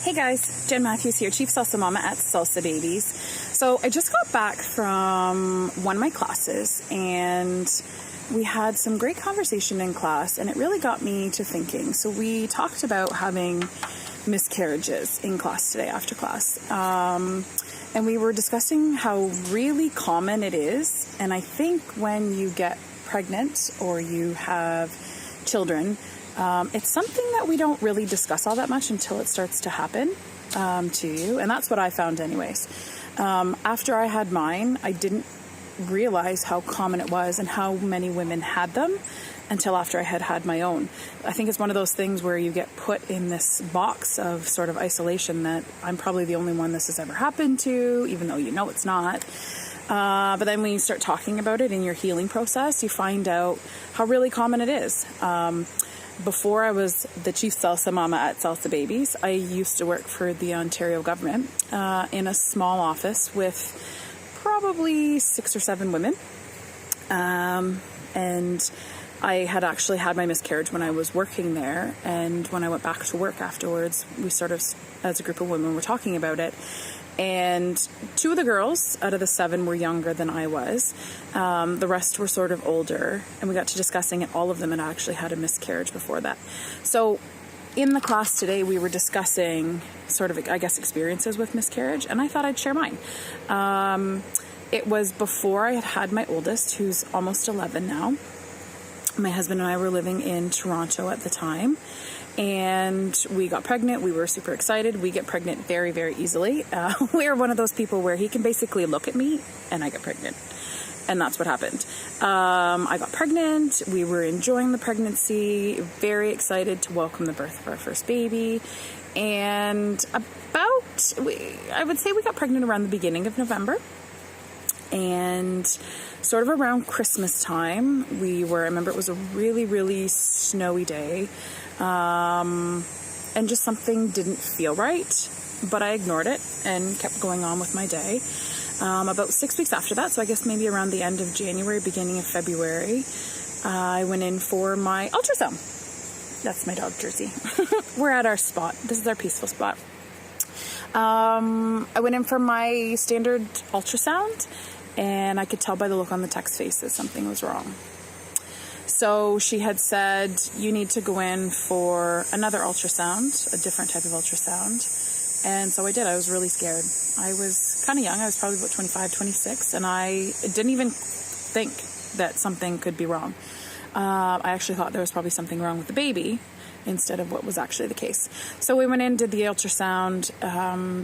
Hey guys, Jen Matthews here, Chief Salsa Mama at Salsa Babies. So I just got back from one of my classes and we had some great conversation in class and it really got me to thinking. So we talked about having miscarriages in class today after class. And we were discussing how really common it is. And I think when you get pregnant or you have children, it's something that we don't really discuss all that much until it starts to happen to you. And that's what I found anyways. After I had mine, I didn't realize how common it was and how many women had them until after I had my own. I think it's one of those things where you get put in this box of sort of isolation that I'm probably the only one this has ever happened to, even though you know it's not. But then when you start talking about it in your healing process, you find out how really common it is. Before I was the Chief Salsa Mama at Salsa Babies, I used to work for the Ontario government in a small office with probably 6 or 7 women. And I had actually had my miscarriage when I was working there. And when I went back to work afterwards, we sort of, as a group of women, were talking about it. And 2 of the girls out of the 7 were younger than I was. The rest were sort of older, and we got to discussing it. All of them had actually had a miscarriage before that. So in the class today, we were discussing sort of, I guess, experiences with miscarriage, and I thought I'd share mine. It was before I had my oldest, who's almost 11 now. My husband and I were living in Toronto at the time. And we got pregnant. We were super excited. We get pregnant very, very easily. We're one of those people where he can basically look at me and I get pregnant. And that's what happened. I got pregnant. We were enjoying the pregnancy, very excited to welcome the birth of our first baby. And I would say we got pregnant around the beginning of November. And sort of around Christmas time, I remember it was a really, really snowy day. And just something didn't feel right, but I ignored it and kept going on with my day. About 6 weeks after that, so I guess maybe around the end of January, beginning of February, I went in for my ultrasound. That's my dog, Jersey. We're at our spot. This is our peaceful spot. I went in for my standard ultrasound, and I could tell by the look on the tech's face that something was wrong. So she had said, you need to go in for another ultrasound, a different type of ultrasound. And so I did. I was really scared. I was kind of young. I was probably about 25, 26. And I didn't even think that something could be wrong. I actually thought there was probably something wrong with the baby instead of what was actually the case. So we went in, did the ultrasound.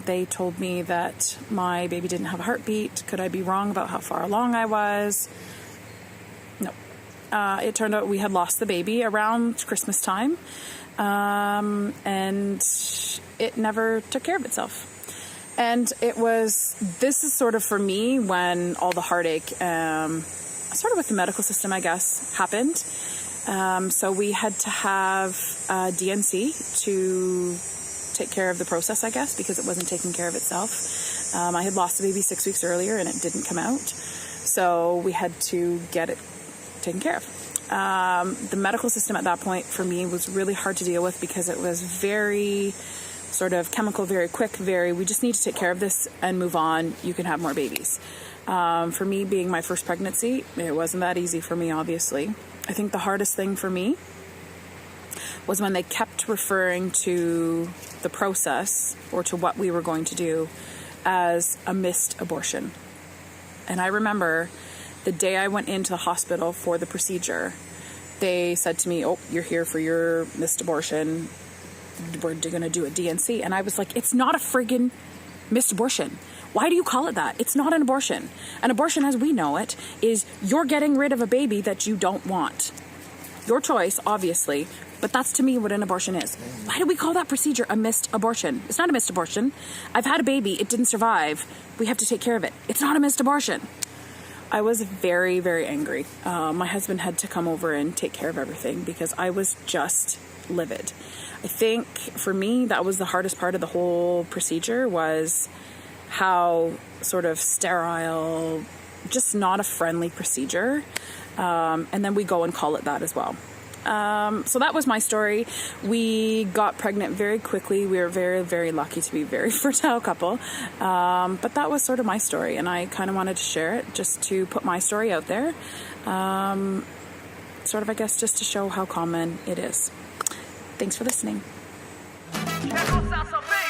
They told me that my baby didn't have a heartbeat. Could I be wrong about how far along I was? No. It turned out we had lost the baby around Christmas time, and it never took care of itself. And this is sort of for me when all the heartache, sort of with the medical system, I guess, happened. So we had to have DNC to take care of the process, I guess, because it wasn't taking care of itself. I had lost the baby 6 weeks earlier and it didn't come out. So we had to get it taken care of. The medical system at that point for me was really hard to deal with because it was very sort of chemical, very quick, we just need to take care of this and move on. You can have more babies. For me, being my first pregnancy, it wasn't that easy for me, obviously. I think the hardest thing for me was when they kept referring to the process or to what we were going to do as a missed abortion. And I remember the day I went into the hospital for the procedure, they said to me, oh, you're here for your missed abortion. We're going to do a DNC. And I was like, it's not a friggin' missed abortion. Why do you call it that? It's not an abortion. An abortion, as we know it, is you're getting rid of a baby that you don't want. Your choice, obviously, but that's to me what an abortion is. Why do we call that procedure a missed abortion? It's not a missed abortion. I've had a baby. It didn't survive. We have to take care of it. It's not a missed abortion. I was very, very angry. My husband had to come over and take care of everything because I was just livid. I think for me, that was the hardest part of the whole procedure, was how sort of sterile, just not a friendly procedure. And then we go and call it that as well. So that was my story. We got pregnant very quickly. We were very, very lucky to be a very fertile couple. But that was sort of my story, and I kind of wanted to share it just to put my story out there. Sort of, I guess, just to show how common it is. Thanks for listening. That don't sound so big.